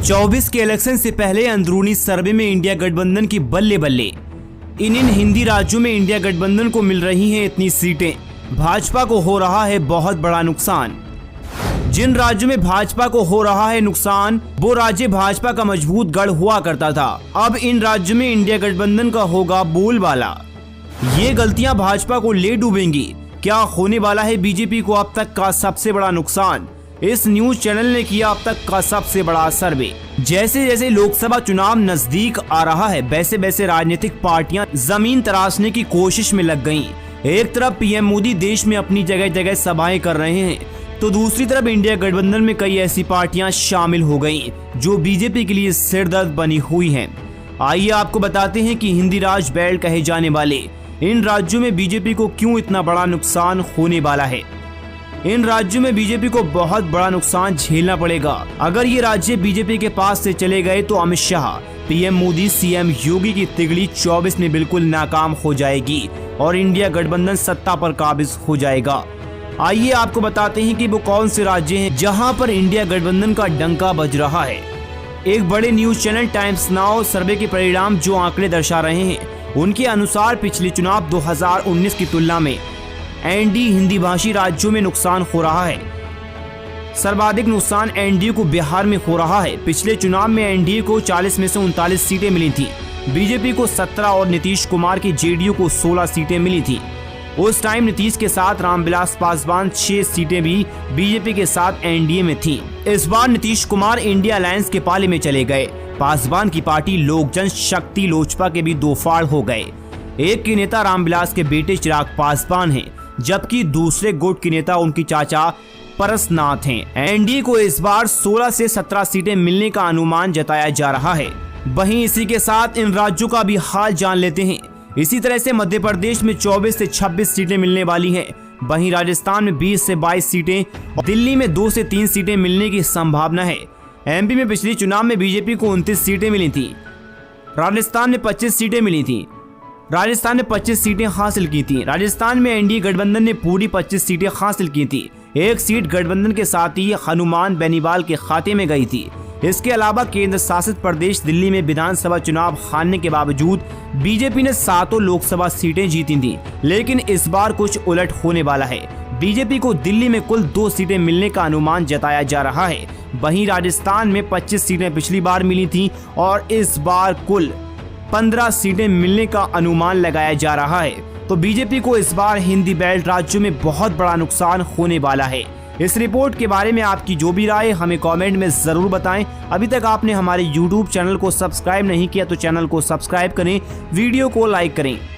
24 के इलेक्शन से पहले अंदरूनी सर्वे में इंडिया गठबंधन की बल्ले बल्ले। इन हिंदी राज्यों में इंडिया गठबंधन को मिल रही हैं इतनी सीटें, भाजपा को हो रहा है बहुत बड़ा नुकसान। जिन राज्यों में भाजपा को हो रहा है नुकसान, वो राज्य भाजपा का मजबूत गढ़ हुआ करता था। अब इन राज्यों में इंडिया गठबंधन का होगा बोलबाला। ये गलतियां भाजपा को ले डूबेंगी। क्या होने वाला है बीजेपी को अब तक का सबसे बड़ा नुकसान? इस न्यूज चैनल ने किया अब तक का सबसे बड़ा सर्वे। जैसे जैसे लोकसभा चुनाव नजदीक आ रहा है, वैसे वैसे राजनीतिक पार्टियां जमीन तराशने की कोशिश में लग गईं। एक तरफ पीएम मोदी देश में अपनी जगह जगह सभाएं कर रहे हैं, तो दूसरी तरफ इंडिया गठबंधन में कई ऐसी पार्टियां शामिल हो गईं जो बीजेपी के लिए सिरदर्द बनी हुई हैं। आइए आपको बताते हैं कि हिंदी राज बेल्ट कहे जाने वाले इन राज्यों में बीजेपी को क्यों इतना बड़ा नुकसान होने वाला है। इन राज्यों में बीजेपी को बहुत बड़ा नुकसान झेलना पड़ेगा। अगर ये राज्य बीजेपी के पास से चले गए तो अमित शाह, पीएम मोदी, सीएम योगी की तिगड़ी 24 में बिल्कुल नाकाम हो जाएगी और इंडिया गठबंधन सत्ता पर काबिज हो जाएगा। आइए आपको बताते हैं कि वो कौन से राज्य हैं जहां पर इंडिया गठबंधन का डंका बज रहा है। एक बड़े न्यूज चैनल टाइम्स नाउ सर्वे के परिणाम जो आंकड़े दर्शा रहे हैं, उनके अनुसार पिछले चुनाव 2019 की तुलना में एनडीए हिंदी भाषी राज्यों में नुकसान हो रहा है। सर्वाधिक नुकसान एनडीए को बिहार में हो रहा है। पिछले चुनाव में एनडीए को 40 में से 39 सीटें मिली थी, बीजेपी को 17 और नीतीश कुमार की जेडीयू को 16 सीटें मिली थी। उस टाइम नीतीश के साथ रामविलास पासवान 6 सीटें भी बीजेपी के साथ एनडीए में थी। इस बार नीतीश कुमार इंडिया अलायंस के पाले में चले गए। पासवान की पार्टी लोक जनशक्ति लोजपा के भी दो फाड़ हो गए। एक के नेता रामविलास के बेटे चिराग पासवान हैं, जबकि दूसरे गुट के नेता उनकी चाचा परसनाथ हैं। एनडीए को इस बार 16 से 17 सीटें मिलने का अनुमान जताया जा रहा है। वहीं इसी के साथ इन राज्यों का भी हाल जान लेते हैं। इसी तरह से मध्य प्रदेश में 24 से 26 सीटें मिलने वाली हैं। वहीं राजस्थान में 20 से 22 सीटें, दिल्ली में 2 से 3 सीटें मिलने की संभावना है। एमपी में पिछले चुनाव में बीजेपी को 29 सीटें मिली थी। राजस्थान में 25 सीटें मिली थी। राजस्थान ने 25 सीटें हासिल की थी। राजस्थान में एनडीए गठबंधन ने पूरी 25 सीटें हासिल की थी। एक सीट गठबंधन के साथ ही हनुमान बेनीवाल के खाते में गई थी। इसके अलावा केंद्र शासित प्रदेश दिल्ली में विधानसभा चुनाव हारने के बावजूद बीजेपी ने 7 लोकसभा सीटें जीती थी। लेकिन इस बार कुछ उलट होने वाला है। बीजेपी को दिल्ली में कुल 2 सीटें मिलने का अनुमान जताया जा रहा है। वहीं राजस्थान में 25 सीटें पिछली बार मिली थी और इस बार कुल 15 सीटें मिलने का अनुमान लगाया जा रहा है। तो बीजेपी को इस बार हिंदी बेल्ट राज्यों में बहुत बड़ा नुकसान होने वाला है। इस रिपोर्ट के बारे में आपकी जो भी राय हमें कमेंट में जरूर बताएं। अभी तक आपने हमारे YouTube चैनल को सब्सक्राइब नहीं किया तो चैनल को सब्सक्राइब करें, वीडियो को लाइक करें।